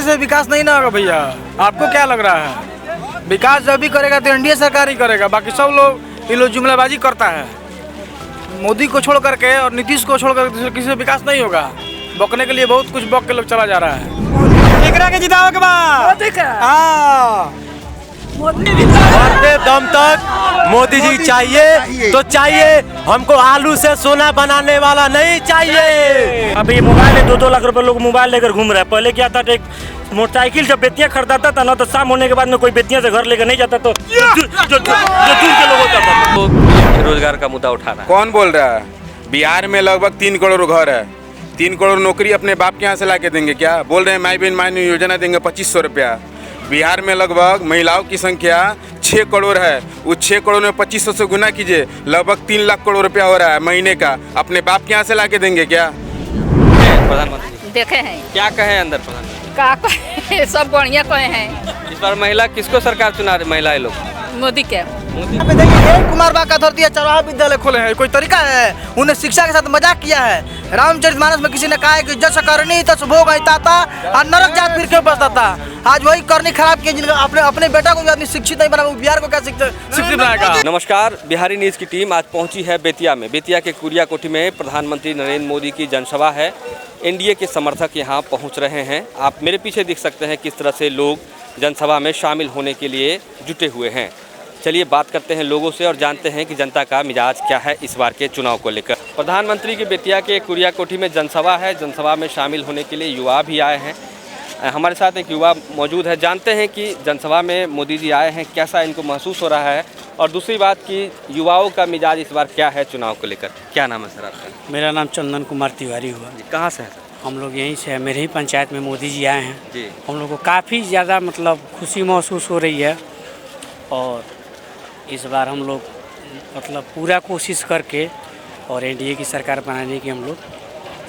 से विकास नहीं ना होगा भैया। आपको क्या लग रहा है? विकास जब भी करेगा तो एनडीए सरकार ही करेगा, बाकी सब लोग ये लोग जुमलाबाजी करता है। मोदी को छोड़ करके और नीतीश को छोड़ करके किसी से विकास नहीं होगा। बकने के लिए बहुत कुछ बक के लोग चला जा रहा है। टिकरा के जिताओ के बाद मरते दम तक मोदी जी चाहिए तो चाहिए, हमको आलू से सोना बनाने वाला नहीं चाहिए। अभी मोबाइल है, 2-2 लाख रुपए लोग मोबाइल लेकर घूम रहे हैं। पहले क्या था, एक मोटरसाइकिल जब बेतिया खरीदाता था ना, तो शाम होने के बाद में कोई बेतिया से घर लेकर नहीं जाता, तो जो दूर के लोग होता था। रोजगार का मुद्दा उठा रहा है। कौन बोल रहा है? बिहार में लगभग 3 करोड़ घर है। 3 करोड़ नौकरी अपने बाप के यहाँ से ला के देंगे क्या? बोल रहे हैं माई बहन माई योजना देंगे 2500 रुपया। बिहार में लगभग महिलाओं की संख्या 6 करोड़ है। उस 6 करोड़ में 2500 से गुना कीजिए, लगभग 3 लाख करोड़ रुपया हो रहा है महीने का। अपने बाप के यहाँ से ला के देंगे क्या? प्रधानमंत्री देखे हैं क्या कहे अंदर प्रधानमंत्री? का कहे, सब बढ़िया कहे हैं। इस बार महिला किसको सरकार चुना रही? महिलाएं लोग मोदी के। यहाँ पे देखिए कुमार बाग का धरती चौराहा विद्यालय खोले हैं। कोई तरीका है? उन्हें शिक्षा के साथ मजाक किया है। रामचरितमानस में किसी ने कहा है कि जस करनी तस भोग ताता और नरक जात फिर क्यों बसता था। आज वही करनी खराब की जिनका अपने बेटा को भी आदमी शिक्षित नहीं बना, बिहार को क्या शिक्षित बनाएगा? नमस्कार, बिहारी न्यूज़ की टीम आज पहुंची है बेतिया में। बेतिया के कुरिया कोठी में प्रधानमंत्री नरेंद्र मोदी की जनसभा है। एनडीए के समर्थक यहां पहुंच रहे हैं। आप मेरे पीछे देख सकते हैं किस तरह से लोग जनसभा में शामिल होने के लिए जुटे हुए हैं। चलिए बात करते हैं लोगों से और जानते हैं कि जनता का मिजाज क्या है इस बार के चुनाव को लेकर। प्रधानमंत्री की बेतिया के कुरिया कोठी में जनसभा है। जनसभा में शामिल होने के लिए युवा भी आए हैं। हमारे साथ एक युवा मौजूद है, जानते हैं कि जनसभा में मोदी जी आए हैं, कैसा इनको महसूस हो रहा है। और दूसरी बात कि युवाओं का मिजाज इस बार क्या है चुनाव को लेकर। क्या नाम है सर आपका? मेरा नाम चंदन कुमार तिवारी हुआ। कहाँ से है सर? हम लोग यहीं से है, मेरे ही पंचायत में मोदी जी आए हैं जी। हम लोग को काफ़ी ज़्यादा मतलब खुशी महसूस हो रही है। और इस बार हम लोग मतलब पूरा कोशिश करके और एनडीए की सरकार बनाने की हम लोग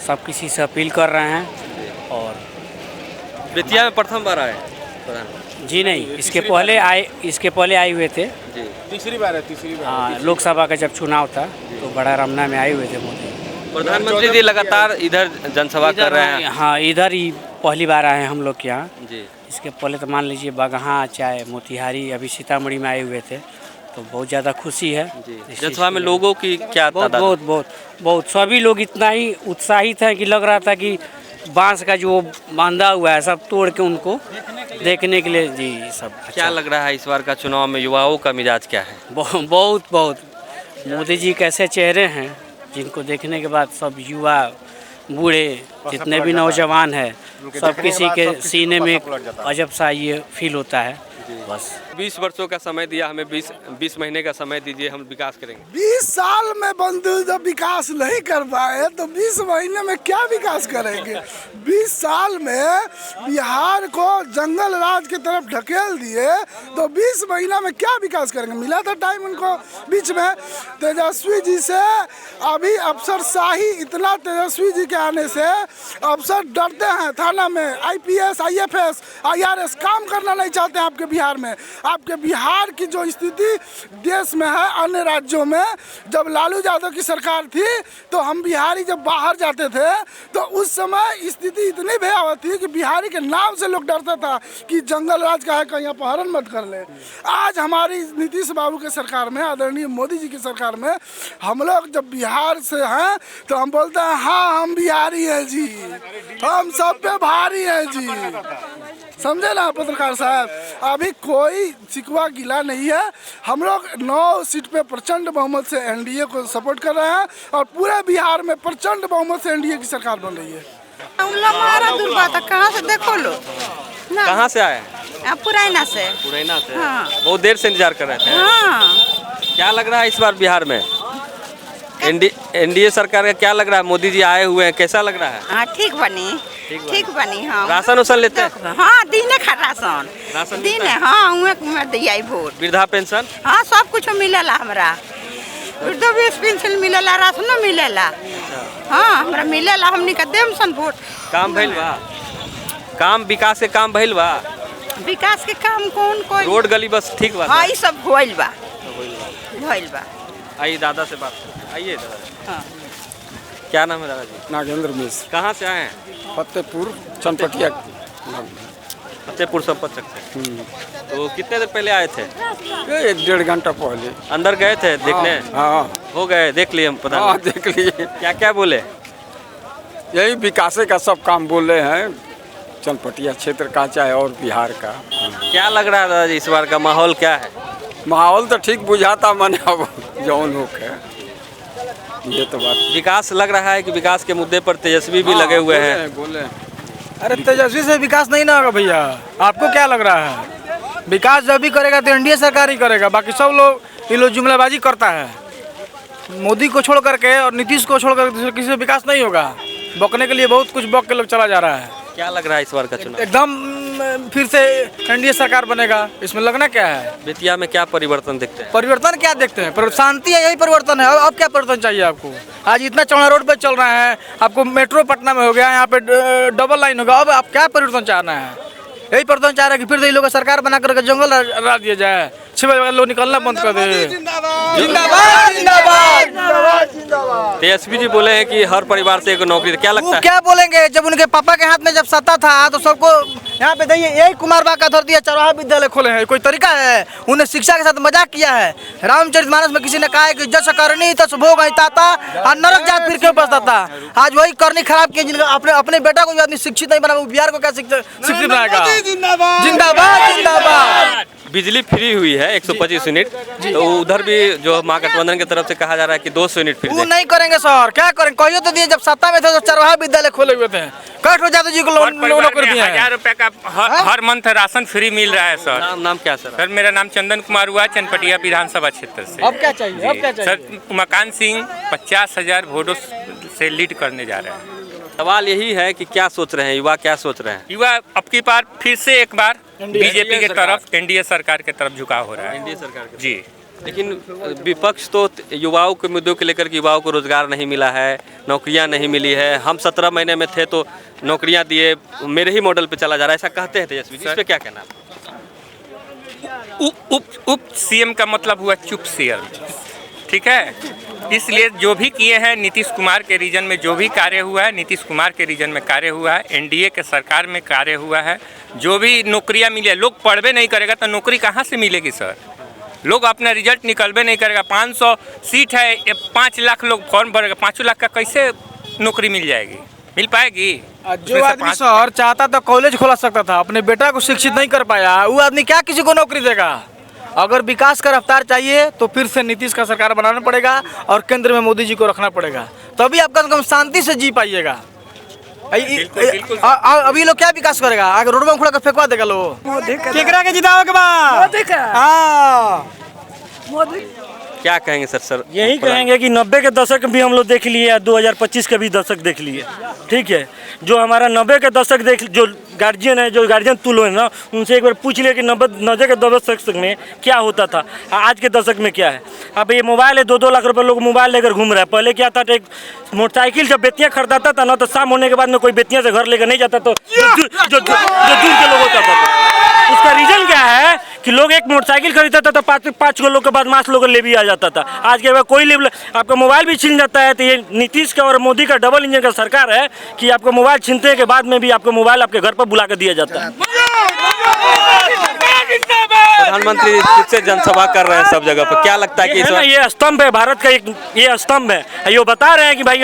सब किसी से अपील कर रहे हैं। और बेतिया में प्रथम बार आए प्रधानमंत्री? जी नहीं, इसके पहले आए हुए थे जी। तीसरी बार है। हाँ, लोकसभा का जब चुनाव था तो बड़ा रमना में आए हुए थे मोदी। प्रधानमंत्री जी लगातार इधर जनसभा कर रहे हैं। हाँ, इधर ही पहली बार आए हैं हम लोग के यहाँ। जी। इसके पहले तो मान लीजिए बगहा, चाहे मोतिहारी, अभी सीतामढ़ी में आए हुए थे, तो बहुत ज़्यादा खुशी है। जनसभा में लोगों की क्या बहुत सभी लोग इतना ही उत्साहित हैं कि लग रहा था कि बांस का जो बांधा हुआ है सब तोड़ के उनको देखने के लिए। जी सब क्या लग रहा है इस बार का चुनाव में युवाओं का मिजाज क्या है? बहुत मोदी जी कैसे चेहरे हैं जिनको देखने के बाद सब युवा बूढ़े जितने भी नौजवान हैं सब किसी के सीने में अजब सा ये फील होता है। बस 20 वर्षों का समय दिया हमें, 20 महीने का समय दीजिए, हम विकास करेंगे। 20 साल में बंधु जब विकास नहीं कर पाए तो 20 महीने में क्या विकास करेंगे? 20 साल में बिहार को जंगल राज की तरफ ढकेल दिए तो 20 महीना में क्या विकास करेंगे? मिला था टाइम उनको बीच में। तेजस्वी जी से अभी अफसरशाही, इतना तेजस्वी जी के आने से अफसर डरते हैं। थाना में IPS, IFS, IRS काम करना नहीं चाहते हैं आपके बिहार में। आपके बिहार की जो स्थिति देश में है, अन्य राज्यों में, जब लालू यादव की सरकार थी तो हम बिहारी जब बाहर जाते थे तो उस समय स्थिति इतनी भयावह थी कि बिहारी के नाम से लोग डरता था कि जंगल राज का है, कहीं अपहरण मत कर ले। आज हमारी नीतीश बाबू के सरकार में, आदरणीय मोदी जी की सरकार में, हम लोग जब बिहार से हैं तो हम बोलते हैं हाँ हम बिहारी हैं जी, हम सब पे भारी हैं जी। समझे ना पत्रकार साहब? अभी कोई शिकवा गिला नहीं है। हम लोग 9 सीट पे प्रचंड बहुमत से एनडीए को सपोर्ट कर रहे हैं और पूरे बिहार में प्रचंड बहुमत से एनडीए की सरकार बन रही है। कहाँ से देखो लो? कहाँ से आए? पुरैना से। पुरैना से? हाँ। बहुत देर से इंतजार कर रहे थे। हाँ। क्या लग रहा है इस बार बिहार में एनडीए सरकार का? क्या लग रहा है? मोदी जी आए हुए हैं, कैसा लग रहा है? हाँ, ठीक बनी। हाँ। राशन उसन लेते हैं? हाँ, दीने खा राशन दीने। हाँ, उमें दिया वोट। वृद्धा पेंशन? हाँ, सब कुछ मिलेला हमरा। वृद्धा पेंशन मिलेला, राशनो मिलेला। हाँ, हमरा मिलेला, हमनी का देम सन वोट। काम भइल बा? काम विकास के काम भइल बा? विकास के काम कौन कोई? रोड गली बस ठीक बा? हाँ, ये सब भइल बा। आइए दादा से बात करते। आइए दादा। हाँ। क्या नाम है दादाजी? नागेंद्र मिश्र। कहाँ से आए हैं? फतेहपुर चनपटिया। फतेहपुर संपत सकते हैं। तो कितने देर पहले आए थे? 1-1.5 घंटा पहले। अंदर गए थे देखने? हाँ हो गए, देख लिए प्रधान? हाँ देख लिए। क्या क्या बोले? यही विकास का सब काम बोल रहे हैं, चनपटिया क्षेत्र का चाहे और बिहार का। क्या लग रहा था इस बार का माहौल क्या है? माहौल तो ठीक बुझाता मैंने, अब जौन हो है ये तो बात। विकास लग रहा है कि विकास के मुद्दे पर तेजस्वी भी लगे हुए हैं। बोले अरे तेजस्वी से विकास नहीं ना होगा भैया, आपको क्या लग रहा है? विकास जब भी करेगा तो एनडीए सरकार ही करेगा, बाकी सब लोग ये लोग जुमलाबाजी करता है। मोदी को छोड़ करके और नीतीश को छोड़ करके किसी से विकास नहीं होगा। बकने के लिए बहुत कुछ बक के लोग चला जा रहा है। क्या लग रहा है इस बार का चुनाव? एकदम फिर से एनडीए सरकार बनेगा, इसमें लगना क्या है? बेतिया में क्या परिवर्तन दिखते हैं? परिवर्तन क्या देखते हैं? पर शांति है, यही परिवर्तन है। अब क्या परिवर्तन चाहिए आपको? आज इतना चौड़ा रोड पे चल रहा है, आपको मेट्रो पटना में हो गया, यहाँ पे डबल लाइन होगा। अब आप क्या परिवर्तन चाहना है? यही परिवर्तन चाह रहा है कि फिर से ये लोग सरकार बना करके जंगल रात दिया जाए, 6 बजे लोग निकलना बंद कर दे। जिंदाबाद जिंदाबाद। तेजस्वी जी बोले हैं कि हर परिवार से एक नौकरी। क्या लगता है? क्या बोलेंगे? जब उनके पापा के हाथ में जब सत्ता था तो सबको यहाँ पे देखिए, यही कुमार बाका धरती है, चौराहा विद्यालय खोले हैं। कोई तरीका है? उन्हें शिक्षा के साथ मजाक किया है। रामचरितमानस में किसी ने कहा है कि जस करनी तस भोग ताता और नरक जात फिर क्यों बसता था। आज वही करनी खराब की जिनका अपने बेटा को जो आदमी शिक्षित नहीं बना, वो बिहार को क्या शिक्षित बनाएगा? जिंदाबाद जिंदाबाद। बिजली फ्री हुई है 125 यूनिट, तो उधर भी जो महागठबंधन की तरफ से कहा जा रहा है कि 200 यूनिट फ्री। वो नहीं करेंगे सर, क्या करेंगे? कहिए तो दिए, जब सत्ता में थे तो चरवाहा विद्यालय खोले हुए थे। कट हो जाते जी को नौकरी दिए हैं। 1000 रुपए का हर मंथ राशन फ्री मिल रहा है सर। नाम क्या सर? सर मेरा नाम चंदन कुमार हुआ, चनपटिया विधानसभा क्षेत्र से। अब क्या चाहिए? अब क्या चाहिए? सर उमाकांत सिंह 50,000 वोटों से लीड करने जा रहे हैं। सवाल यही है कि क्या सोच रहे हैं युवा, क्या सोच रहे हैं? युवा अब की बार फिर से एक बार बीजेपी के तरफ, एनडीए सरकार के तरफ झुकाव हो रहा है। एनडीए सरकार जी। लेकिन विपक्ष तो युवाओं के मुद्दों को लेकर के युवाओं को रोजगार नहीं मिला है, नौकरियां नहीं मिली है। हम 17 महीने में थे तो नौकरियां दिए, मेरे ही मॉडल पे चला जा रहा है, ऐसा कहते हैं तेजस्वी। इस पे क्या कहना है? उप सीएम का मतलब हुआ चुप सीएम, ठीक है। इसलिए जो भी किए हैं नीतीश कुमार के रीजन में, जो भी कार्य हुआ है नीतीश कुमार के रीजन में कार्य हुआ है, एनडीए के सरकार में कार्य हुआ है। जो भी नौकरियां मिली है, लोग पढ़वे नहीं करेगा तो नौकरी कहाँ से मिलेगी सर? लोग अपना रिजल्ट निकलवे नहीं करेगा। 500 सीट है, 5 लाख लोग फॉर्म भरेगा, 5 लाख का कैसे नौकरी मिल जाएगी? मिल पाएगी? जो आदमी सर चाहता तो कॉलेज खोला सकता था, अपने बेटा को शिक्षित नहीं कर पाया, वो आदमी क्या किसी को नौकरी देगा? अगर विकास का रफ्तार चाहिए तो फिर से नीतीश का सरकार बनाना पड़ेगा और केंद्र में मोदी जी को रखना पड़ेगा, तभी आप कम शांति से जी पाइएगा। अभी लोग क्या विकास करेगा? आगे रोड में खुला कर फेंकवा देगा लोग। केकरा के जिताओ के बाद क्या कहेंगे सर? यही कहेंगे कि 90 के दशक भी हम लोग देख लिए, 2025 के भी दशक देख लिए, ठीक है। जो हमारा 90 के दशक जो गार्जियन है, जो गार्जियन तुल है ना, उनसे एक बार पूछ लिया कि 90 के दशक में क्या होता था, आज के दशक में क्या है। अब ये मोबाइल है, 2-2 लाख रुपए लोग मोबाइल लेकर घूम रहा है। पहले क्या था, एक मोटरसाइकिल जब बेतिया खरीदाता था ना, तो शाम होने के बाद में कोई बेतिया से घर लेकर नहीं जाता, तो जो दूर के लोग होता था। उसका रीजन क्या है कि लोग एक मोटरसाइकिल खरीदता था तो 5 लोग के बाद 5 लोग ले भी आ जाता था। आज के बाद कोई लेवल आपका मोबाइल भी छीन जाता है। तो ये नीतीश का और मोदी का डबल इंजन का सरकार है कि आपको मोबाइल छीनने के बाद में भी आपको मोबाइल आपके घर पर बुला कर दिया जाता है। प्रधानमंत्री फिर से जनसभा कर रहे हैं सब जगह पर, क्या लगता है कि ये स्तंभ है भारत का, ये स्तंभ है। ये बता रहे हैं कि भाई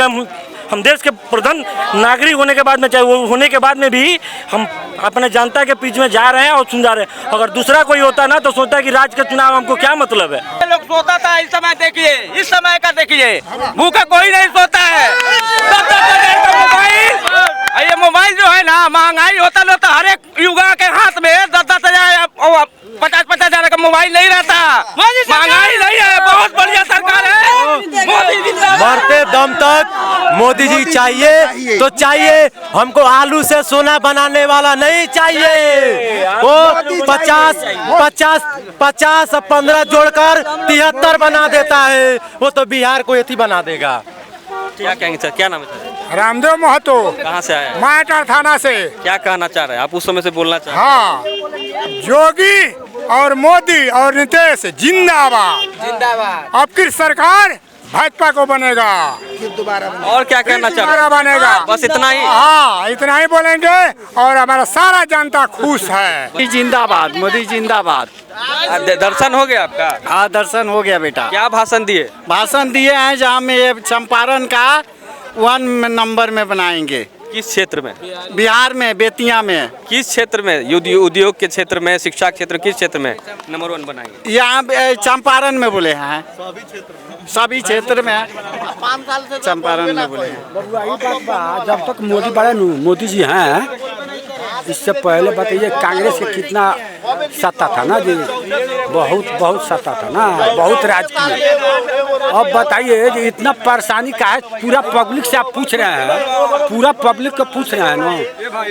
हम देश के प्रधान नागरिक होने के बाद में, चाहे वो होने के बाद में भी हम अपने जनता के बीच में जा रहे हैं और सुन जा रहे हैं। अगर दूसरा कोई होता ना तो सोचता है कि राज्य का चुनाव हमको क्या मतलब है। लोग सोता था, इस समय देखिए, इस समय का देखिए, भूखा कोई नहीं सोता है। ये मोबाइल जो है ना, महंगाई होता ना तो हर एक युवा के हाथ में 10-10 हजार 50-50 हजार का मोबाइल नहीं रहता। महंगाई नहीं है, बहुत बढ़िया सरकार है। मोदी मरते दम तक मोदी जी चाहिए तो चाहिए, हमको आलू से सोना बनाने वाला नहीं चाहिए। वो 50 और 15 जोड़कर 73 बना देता है, वो तो बिहार को एथी बना देगा। क्या कहेंगे सर? क्या नाम है सर? रामदेव महतो। कहाँ से आए? मायाटार थाना से। क्या कहना चाह रहे हैं आप? उस समय से बोलना चाह रहे हैं। हाँ, योगी और मोदी और नीतीश जिंदाबाद जिंदाबाद। अब की सरकार भाजपा को बनेगा। और क्या कहना चाह रहे दोबारा बनेगा। बस इतना ही? हाँ, इतना ही बोलेंगे और हमारा सारा जनता खुश है। जिंदाबाद, मोदी जिंदाबाद। दर्शन हो गया आपका? हाँ, दर्शन हो गया बेटा। क्या भाषण दिए? भाषण दिए हैं जहाँ में ये चंपारण का 1 नंबर में बनाएंगे। किस क्षेत्र में? बिहार में, बेतिया में। किस क्षेत्र में? उद्योग के क्षेत्र में, शिक्षा क्षेत्र, किस क्षेत्र में नंबर 1 बनाएंगे? यहाँ चंपारण में बोले हैं, सभी क्षेत्र में चंपारण में बोले हैं। जब तक मोदी बड़े मोदी जी हैं, इससे पहले बताइए कांग्रेस के कितना सत्ता था ना जी, बहुत सत्ता था ना, बहुत राज किए। अब बताइए जी इतना परेशानी का है, पूरा पब्लिक से आप पूछ रहे हैं, पूरा पब्लिक को पूछ रहे हैं ना,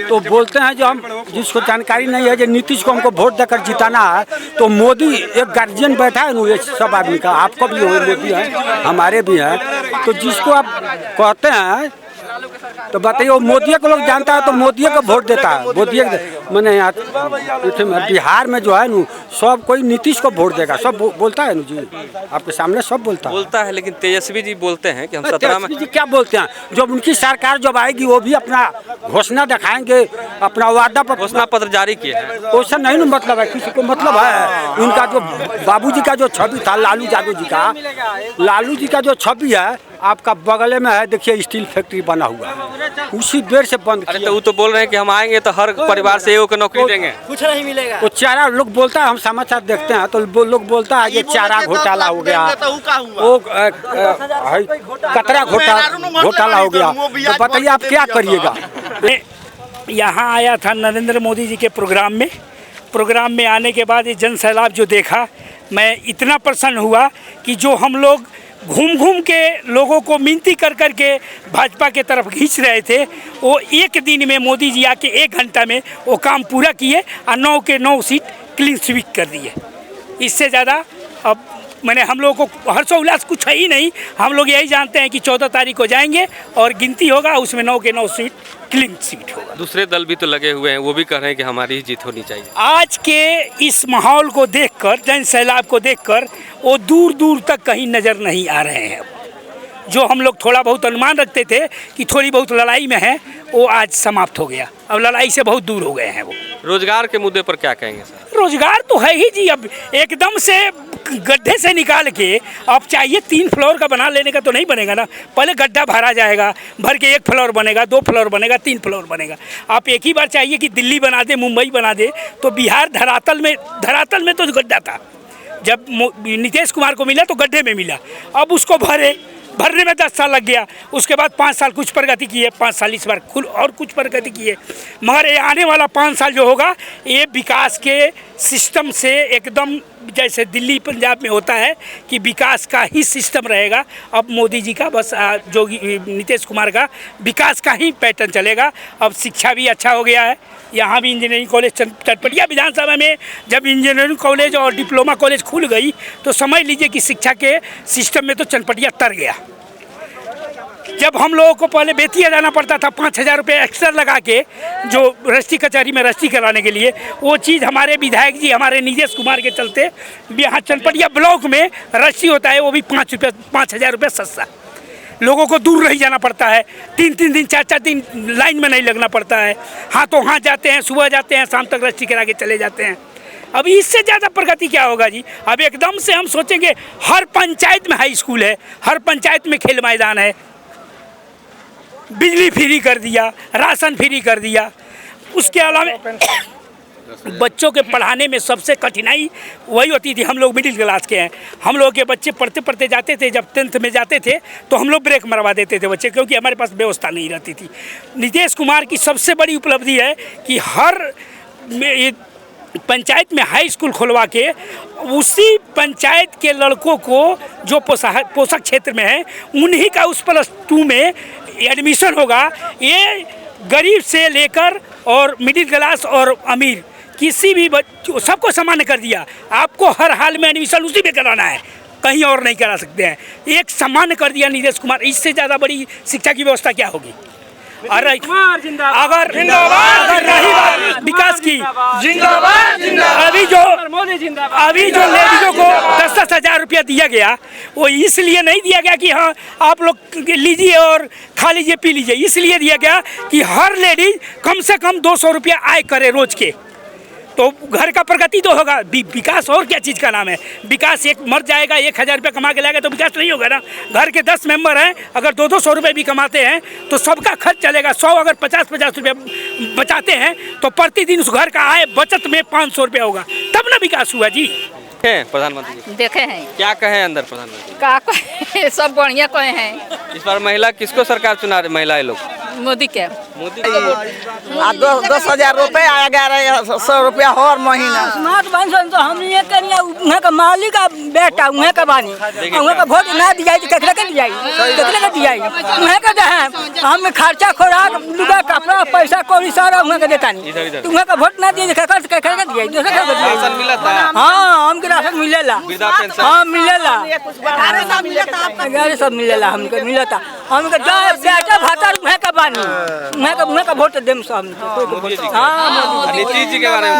तो बोलते हैं जो हम जिसको जानकारी नहीं है, जो नीतीश को हमको वोट देकर जिताना है, तो मोदी एक गार्जियन बैठा है ना, ये सब आदमी का, आपको भी हो, मोदी है, हमारे भी हैं, तो जिसको आप कहते हैं तो बताइए वो मोदी को लोग जानता है तो मोदी को वोट देता है। मोदी मैंने बिहार में जो है ना सब कोई नीतीश को वोट देगा, सब बोलता है ना जी, आपके सामने सब बोलता है। लेकिन तेजस्वी जी बोलते हैं कि हम 17 में जी क्या बोलते हैं, जब उनकी सरकार जब आएगी वो भी अपना घोषणा दिखाएंगे, अपना वादा पर घोषणा पत्र जारी किए हैं। वैसा नहीं ना मतलब है, किसी को मतलब है। उनका जो बाबूजी का जो छवि था लालू जी का जो छवि है आपका बगल में है, देखिए स्टील फैक्ट्री बना हुआ है, उसी देर से बंद किया। तो वो तो बोल रहे हैं कि हम आएंगे तो हर परिवार से एक नौकरी देंगे, कुछ नहीं मिलेगा। वो चारा लोग बोलता है, हम समाचार देखते हैं तो लोग बोलता है ये चारा घोटाला हो गया, वो कतरा घोटाला हो गया, तो बताइए आप क्या करिएगा। यहाँ आया था नरेंद्र मोदी जी के प्रोग्राम में आने के बाद ये जन सैलाब जो देखा, मैं इतना प्रसन्न हुआ कि जो हम लोग घूम के लोगों को मिनती कर के भाजपा के तरफ खींच रहे थे, वो एक दिन में मोदी जी आके 1 घंटा में वो काम पूरा किए और 9 के 9 सीट क्लीन स्वीप कर दिए। इससे ज़्यादा अब मैंने हम लोगों को हर्षोल्लास कुछ है ही नहीं। हम लोग यही जानते हैं कि 14 तारीख को जाएंगे और गिनती होगा, उसमें 9 के 9 सीट क्लीन सीट होगा। दूसरे दल भी तो लगे हुए हैं, वो भी कह रहे हैं कि हमारी ही जीत होनी चाहिए। आज के इस माहौल को देखकर, जन सैलाब को देखकर, वो दूर दूर तक कहीं नज़र नहीं आ रहे हैं। जो हम लोग थोड़ा बहुत अनुमान रखते थे कि थोड़ी बहुत लड़ाई में है, वो आज समाप्त हो गया। अब लड़ाई से बहुत दूर हो गए हैं वो। रोजगार के मुद्दे पर क्या कहेंगे सर? रोजगार तो है ही जी, अब एकदम से गड्ढे से निकाल के अब चाहिए 3 फ्लोर का बना लेने का तो नहीं बनेगा ना। पहले गड्ढा भरा जाएगा, भर के 1 फ्लोर बनेगा, 2 फ्लोर बनेगा, 3 फ्लोर बनेगा। आप एक ही बार चाहिए कि दिल्ली बना दे, मुंबई बना दे, तो बिहार धरातल में तो गड्ढा था। जब नीतीश कुमार को मिला तो गड्ढे में मिला, अब उसको भरने में 10 साल लग गया। उसके बाद 5 साल कुछ प्रगति की है, 5 साल इस बार और कुछ प्रगति की है। मगर ये आने वाला 5 साल जो होगा, ये विकास के सिस्टम से एकदम जैसे दिल्ली पंजाब में होता है कि विकास का ही सिस्टम रहेगा। अब मोदी जी का बस जो नीतीश कुमार का विकास का ही पैटर्न चलेगा। अब शिक्षा भी अच्छा हो गया है, यहाँ भी इंजीनियरिंग कॉलेज चनपटिया विधानसभा में जब इंजीनियरिंग कॉलेज और डिप्लोमा कॉलेज खुल गई तो समझ लीजिए कि शिक्षा के सिस्टम में तो चनपटिया तर गया। जब हम लोगों को पहले बेतिया जाना पड़ता था 5,000 रुपये एक्स्ट्रा लगा के, जो रजिस्ट्री कचहरी में रजिस्ट्री कराने के लिए, वो चीज़ हमारे विधायक जी, हमारे नीतीश कुमार के चलते यहाँ चनपटिया ब्लॉक में रजिस्ट्री होता है, वो भी 5,000 रुपये सस्ता। लोगों को दूर नहीं जाना पड़ता है, 3-3 दिन 4-4 दिन लाइन में नहीं लगना पड़ता है। हाथों हाथ जाते हैं, सुबह जाते हैं, शाम तक रजिस्ट्री करा के चले जाते हैं। अब इससे ज़्यादा प्रगति क्या होगा जी? अब एकदम से हम सोचेंगे हर पंचायत में हाई स्कूल है, हर पंचायत में खेल मैदान है, बिजली फ्री कर दिया, राशन फ्री कर दिया। उसके अलावा बच्चों के पढ़ाने में सबसे कठिनाई वही होती थी। हम लोग मिडिल क्लास के हैं, हम लोग के बच्चे पढ़ते जाते थे, जब 10th में जाते थे तो हम लोग ब्रेक मरवा देते थे बच्चे, क्योंकि हमारे पास व्यवस्था नहीं रहती थी। नीतीश कुमार की सबसे बड़ी उपलब्धि है कि हर पंचायत में हाई स्कूल खुलवा के उसी पंचायत के लड़कों को जो पोषक क्षेत्र में है उन्हीं का उस +2 में एडमिशन होगा। ये गरीब से लेकर और मिडिल क्लास और अमीर किसी भी सबको समान कर दिया। आपको हर हाल में एडमिशन उसी में कराना है, कहीं और नहीं करा सकते हैं। एक समान कर दिया नीतीश कुमार। इससे ज़्यादा बड़ी शिक्षा की व्यवस्था क्या होगी? अरे अगर रही बात विकास की, अभी जो लेडीजों को 10-10 हज़ार रुपया दिया गया, वो इसलिए नहीं दिया गया कि हाँ आप लोग लीजिए और खा लीजिए पी लीजिए, इसलिए दिया गया कि हर लेडीज कम से कम 200 रुपया आय करे रोज के, तो घर का प्रगति तो होगा। विकास और क्या चीज़ का नाम है? विकास एक मर जाएगा 1,000 रुपया कमा के लाएगा तो विकास नहीं होगा ना। घर के 10 मेंबर हैं, अगर 200 रुपये भी कमाते हैं तो सबका खर्च चलेगा। 100 अगर 50 रुपया बचाते हैं तो प्रतिदिन उस घर का आय बचत में 500 रुपया होगा, तब ना विकास हुआ जी। प्रधानमंत्री देखे हैं, क्या कहे अंदर प्रधानमंत्री? का कहे, सब बढ़िया कहे हैं। इस बार महिला किसको सरकार चुना रही? महिलाएं लोग मोदी के। मोदी 10,000 रुपये आ गया, 100 रुपया हर महीना। स्मार्ट बन तो हम ये करिए, वहाँ का मालिक का बेटा वहाँ का बानी, वहाँ का वोट ना दिया तो केकरा के दिया, केकरा के दिया वहाँ का दे हम खर्चा खोराक लुगा कपड़ा पैसा कौड़ी सारा वहाँ का देता नहीं, तो वहाँ का वोट ना दिए केकरा के दिया। राशन मिला था? हाँ हमके राशन मिलेला, हाँ मिलेला, 1100 मिलेला, हमको मिलता। हमके बेटा भाता वहाँ का बानी, वहाँ का वोट देम सब। हाँ नीतीश जी के बारे में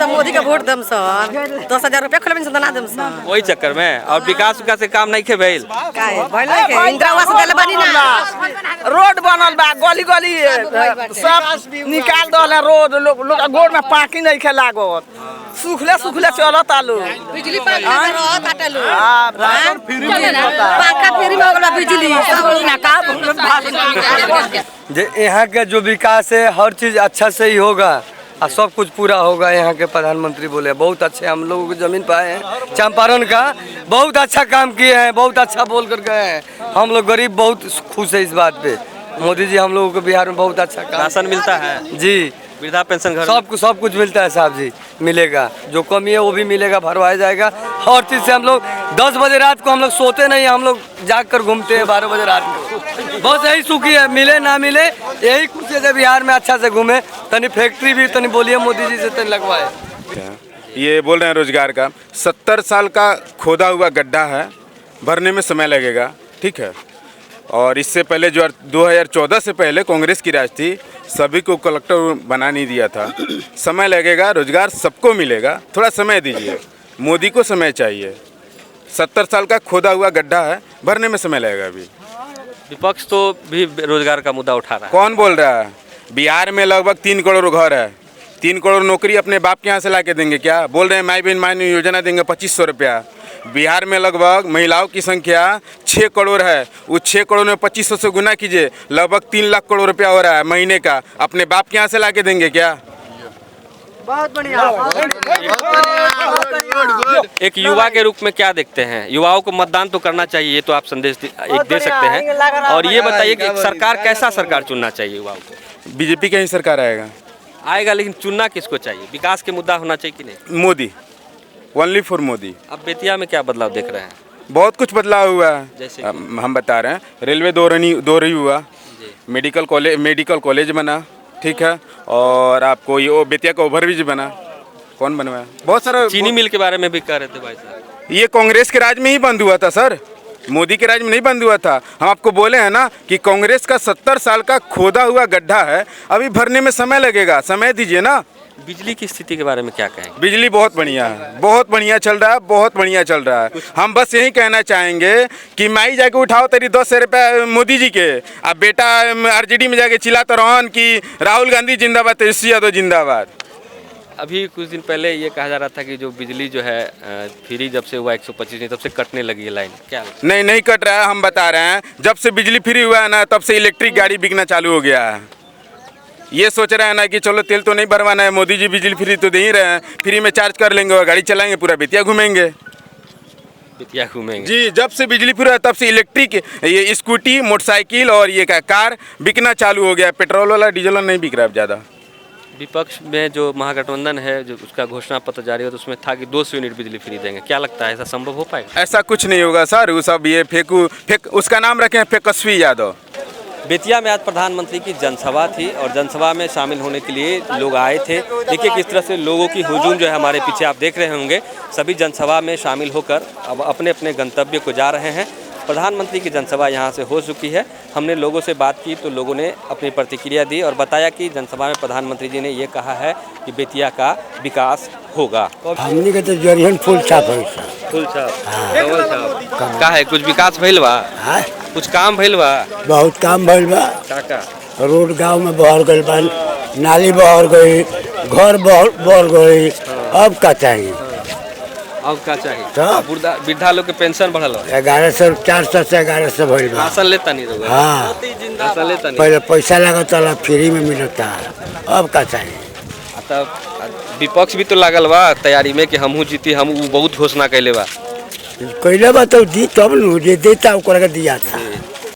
मोदी का वोट दम सर, 10,000 रुपया खोले ना दम सर, वही चक्कर में। और विकास के काम नहीं खे भइल, इंदिरा आवास देले बानी ना, रोड बनल बा, गली गली सब निकाल दल रोड, लोग गोड़ में पाकी नहीं खे लागत, सुखले सुखले चलत आलू, बिजली यहाँ का जो विकास है हर चीज़ अच्छा से ही होगा और सब कुछ पूरा होगा। यहाँ के प्रधानमंत्री बोले बहुत अच्छे हम लोगों को जमीन पाए हैं, चंपारण का बहुत अच्छा काम किए हैं, बहुत अच्छा बोल कर गए हैं। हम लोग गरीब बहुत खुश है इस बात पे। मोदी जी हम लोगों को बिहार में बहुत अच्छा काम। राशन मिलता है जी, वृद्धा पेंशन घर सब कुछ मिलता है साहब जी, मिलेगा। जो कमी है वो भी मिलेगा, भरवाया जाएगा। हर चीज़ से हम लोग 10 बजे रात को हम लोग सोते नहीं, हम लोग जाग कर घूमते हैं 12 बजे रात को। बस यही सुखी है, मिले ना मिले यही खुशी है बिहार में अच्छा से घूमे। तनी फैक्ट्री भी तनी बोलिए मोदी जी से तनी लगवाए। ये बोल रहे हैं रोजगार का 70 साल का खोदा हुआ गड्ढा है, भरने में समय लगेगा, ठीक है। और इससे पहले जो 2014 से पहले कांग्रेस की राज थी, सभी को कलेक्टर बना नहीं दिया था। समय लगेगा, रोजगार सबको मिलेगा, थोड़ा समय दीजिए। मोदी को समय चाहिए। 70 साल का खोदा हुआ गड्ढा है, भरने में समय लगेगा। अभी विपक्ष तो भी रोजगार का मुद्दा उठा रहा है। कौन बोल रहा है? बिहार में लगभग 3 करोड़ घर है, 3 करोड़ नौकरी अपने बाप के यहाँ से ला के देंगे क्या? बोल रहे हैं माई बहन माई योजना देंगे 2500 रुपया। बिहार में लगभग महिलाओं की संख्या 6 करोड़ है, उस 6 करोड़ में 2500 से गुना कीजिए, लगभग 3 लाख करोड़ रुपया हो रहा है महीने का। अपने बाप के यहाँ से ला के देंगे क्या? बहुत बढ़िया। एक युवा के रूप में क्या देखते हैं? युवाओं को मतदान तो करना चाहिए, ये तो आप संदेश दे सकते हैं। और ये बताइए कि सरकार कैसा सरकार चुनना चाहिए युवाओं को? बीजेपी का ही सरकार आएगा, लेकिन चुनना किसको चाहिए? विकास के मुद्दा होना चाहिए कि नहीं? Modi, only for Modi. अब बेतिया में क्या बदलाव देख रहे हैं? बहुत कुछ बदलाव हुआ है, जैसे हम बता रहे हैं। रेलवे दोहरी हुआ, मेडिकल कॉलेज बना, ठीक है। और आपको ये बेतिया का ओवरब्रिज बना, कौन बनवाया? बहुत सारा। चीनी मिल के बारे में भी कह रहे थे भाई साहब, ये कांग्रेस के राज में ही बंद हुआ था सर, मोदी के राज में नहीं बंद हुआ था। हम आपको बोले हैं ना कि कांग्रेस का 70 साल का खोदा हुआ गड्ढा है, अभी भरने में समय लगेगा, समय दीजिए ना। बिजली की स्थिति के बारे में क्या कहेंगे? बिजली बहुत बढ़िया है, बहुत बढ़िया चल रहा है, बहुत बढ़िया चल रहा है। हम बस यही कहना चाहेंगे कि माई जाके उठाओ तेरी 200 रुपये मोदी जी के, अब बेटा आरजेडी में जाके चिल्लाता रहन कि राहुल गांधी जिंदाबाद, तेजस्वी यादव जिंदाबाद। अभी कुछ दिन पहले ये कहा जा रहा था कि जो बिजली जो है फ्री जब से हुआ 125 नहीं, तब से कटने लगी है लाइन, क्या? नहीं कट रहा है, हम बता रहे हैं। जब से बिजली फ्री हुआ है ना, तब से इलेक्ट्रिक गाड़ी बिकना चालू हो गया है। ये सोच रहे हैं ना कि चलो तेल तो नहीं भरवाना है, मोदी जी बिजली फ्री तो दे ही रहे हैं, फ्री में चार्ज कर लेंगे और गाड़ी चलाएंगे, पूरा बेतिया घूमेंगे। जी, जब से बिजली फ्री है तब से इलेक्ट्रिक ये स्कूटी, मोटरसाइकिल और ये कार बिकना चालू हो गया। पेट्रोल वाला डीजल वाला नहीं बिक रहा है ज़्यादा। विपक्ष में जो महागठबंधन है, जो उसका घोषणा पत्र जारी हो, तो उसमें था कि 200 यूनिट बिजली फ्री देंगे। क्या लगता है ऐसा संभव हो पाएगा? ऐसा कुछ नहीं होगा सर, वो सब ये फेक, उसका नाम रखे हैं फेकस्वी यादव। बेतिया में आज प्रधानमंत्री की जनसभा थी और जनसभा में शामिल होने के लिए लोग आए थे। देखिए किस तरह से लोगों की हुजूम जो है हमारे पीछे आप देख रहे होंगे। सभी जनसभा में शामिल होकर अब अपने अपने गंतव्य को जा रहे हैं। प्रधानमंत्री की जनसभा यहाँ से हो चुकी है। हमने लोगों से बात की तो लोगों ने अपनी प्रतिक्रिया दी और बताया कि जनसभा में प्रधानमंत्री जी ने ये कहा है कि बेतिया का विकास होगा। हमनी के तो जरियन फुल छाप है फुल छाप का है कुछ विकास भइल बा? कुछ काम भइल बा? बहुत काम भइल बा। का रोड गांव में बहर गइल बा, नाली बहर गई, घर बहर गई। अब का चाहिए? अब का चाहिए? वृद्धा लोग के पेंशन बढ़ल 1100 400 से 1100 भइल बा। राशन लेता नहीं रहोगे? हाँ राशन लेता नहीं। पहले पैसा लगता फ्री में मिलता, अब का चाहिए? तब विपक्ष भी तो लागल बा तैयारी में कि हमहू जीती, हम बहुत घोषणा कैले बा कैले बा तो दी तब न जे देता ओकरा के दिया था।